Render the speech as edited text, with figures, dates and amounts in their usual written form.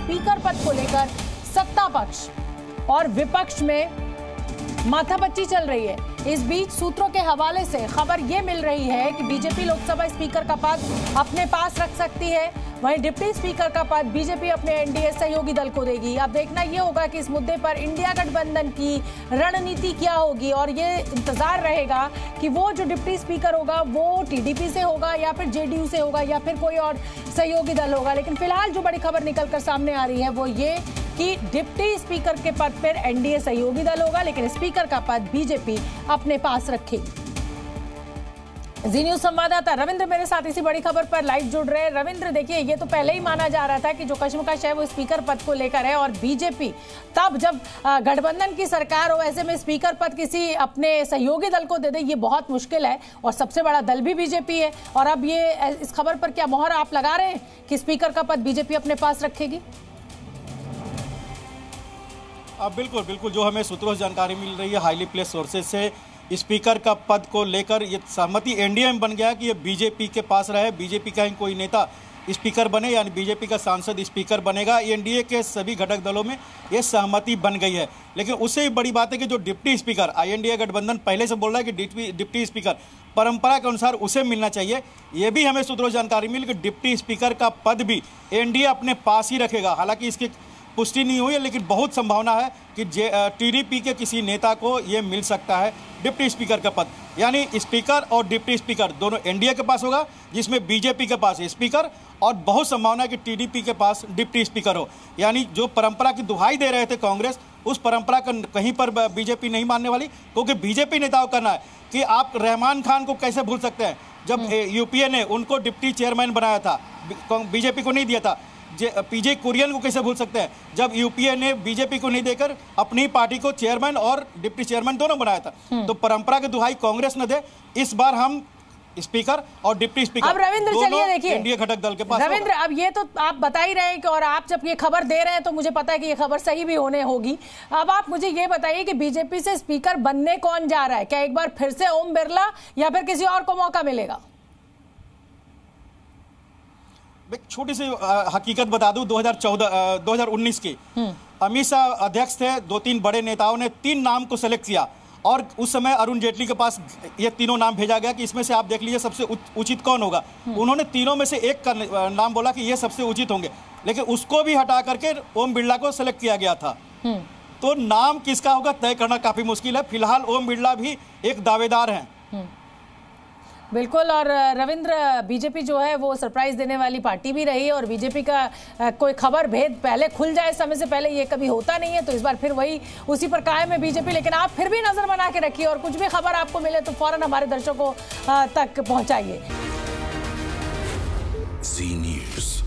Speaker पद को लेकर सत्ता पक्ष और विपक्ष में माथापच्ची चल रही है। इस बीच सूत्रों के हवाले से खबर यह मिल रही है कि बीजेपी लोकसभा स्पीकर का पद अपने पास रख सकती है, वहीं डिप्टी स्पीकर का पद बीजेपी अपने एनडीए सहयोगी दल को देगी। अब देखना यह होगा कि इस मुद्दे पर इंडिया गठबंधन की रणनीति क्या होगी और ये इंतजार रहेगा कि वो जो डिप्टी स्पीकर होगा वो टीडीपी से होगा या फिर जेडीयू से होगा या फिर कोई और सहयोगी दल होगा। लेकिन फिलहाल जो बड़ी खबर निकलकर सामने आ रही है वो ये कि डिप्टी स्पीकर के पद पर एनडीए सहयोगी दल होगा, लेकिन स्पीकर का पद बीजेपी अपने पास रखेगी। जी न्यूज संवाददाता रविंद्र मेरे साथ इसी बड़ी खबर पर लाइव जुड़ रहे हैं। रविंद्र, देखिए ये तो पहले ही माना जा रहा था कि जो कशमकश है वो स्पीकर पद को लेकर है और बीजेपी तब जब गठबंधन की सरकार हो ऐसे में स्पीकर पद किसी अपने सहयोगी दल को दे दे, ये बहुत मुश्किल है और सबसे बड़ा दल भी बीजेपी है। और अब ये इस खबर पर क्या मोहर आप लगा रहे हैं कि स्पीकर का पद बीजेपी अपने पास रखेगी? बिल्कुल बिल्कुल, जो हमें सूत्रों से जानकारी मिल रही है हाईली प्लेस सोर्सेज से, स्पीकर का पद को लेकर ये सहमति एनडीए में बन गया कि ये बीजेपी के पास रहे। बीजेपी का ही कोई नेता स्पीकर बने यानी बीजेपी का सांसद स्पीकर बनेगा। एनडीए के सभी घटक दलों में ये सहमति बन गई है। लेकिन उससे भी बड़ी बात है कि जो डिप्टी स्पीकर, एनडीए गठबंधन पहले से बोल रहा है कि डिप्टी स्पीकर परंपरा के अनुसार उसे मिलना चाहिए। ये भी हमें सूत्रों से जानकारी मिली कि डिप्टी स्पीकर का पद भी एनडीए अपने पास ही रखेगा। हालांकि इसकी पुष्टि नहीं हुई है, लेकिन बहुत संभावना है कि टीडीपी के किसी नेता को ये मिल सकता है डिप्टी स्पीकर का पद। यानी स्पीकर और डिप्टी स्पीकर दोनों एनडीए के पास होगा, जिसमें बीजेपी के पास स्पीकर और बहुत संभावना है कि टीडीपी के पास डिप्टी स्पीकर हो। यानी जो परंपरा की दुहाई दे रहे थे कांग्रेस, उस परंपरा का कहीं पर बीजेपी नहीं मानने वाली, क्योंकि बीजेपी नेताओं का कहना है कि आप रहमान खान को कैसे भूल सकते हैं, जब यूपीए ने उनको डिप्टी चेयरमैन बनाया था, बीजेपी को नहीं दिया था। पीजे कुरियन को कैसे भूल सकते हैं, जब यूपीए ने बीजेपी को नहीं देकर अपनी पार्टी को चेयरमैन और डिप्टी चेयरमैन दोनों बनाया था। तो परंपरा की दुहाई कांग्रेस न दे, इस बार हम स्पीकर और डिप्टी स्पीकर अब रविंद्र चलिए देखिए एनडीए घटक दल के पास। रविंद्र, अब ये तो आप बता ही रहे हैं कि और आप जब ये खबर दे रहे हैं तो मुझे पता है कि ये खबर सही भी होने होगी। अब आप मुझे ये बताइए कि बीजेपी से स्पीकर बनने कौन जा रहा है? क्या एक बार फिर से ओम बिरला या फिर किसी और को मौका मिलेगा? एक छोटी सी हकीकत बता दूं, 2019 की अमित शाह अध्यक्ष थे, 2-3 बड़े नेताओं ने 3 नाम को सेलेक्ट किया और उस समय अरुण जेटली के पास ये तीनों नाम भेजा गया कि इसमें से आप देख लीजिए सबसे उचित कौन होगा। उन्होंने तीनों में से एक का नाम बोला कि ये सबसे उचित होंगे, लेकिन उसको भी हटा करके ओम बिरला को सेलेक्ट किया गया था। तो नाम किसका होगा तय करना काफी मुश्किल है। फिलहाल ओम बिरला भी एक दावेदार हैं। बिल्कुल। और रविंद्र, बीजेपी जो है वो सरप्राइज देने वाली पार्टी भी रही और बीजेपी का कोई खबर भेद पहले खुल जाए समय से पहले ये कभी होता नहीं है, तो इस बार फिर वही उसी पर कायम है बीजेपी। लेकिन आप फिर भी नजर बना के रखिए और कुछ भी खबर आपको मिले तो फौरन हमारे दर्शकों तक पहुंचाइए। जी न्यूज़।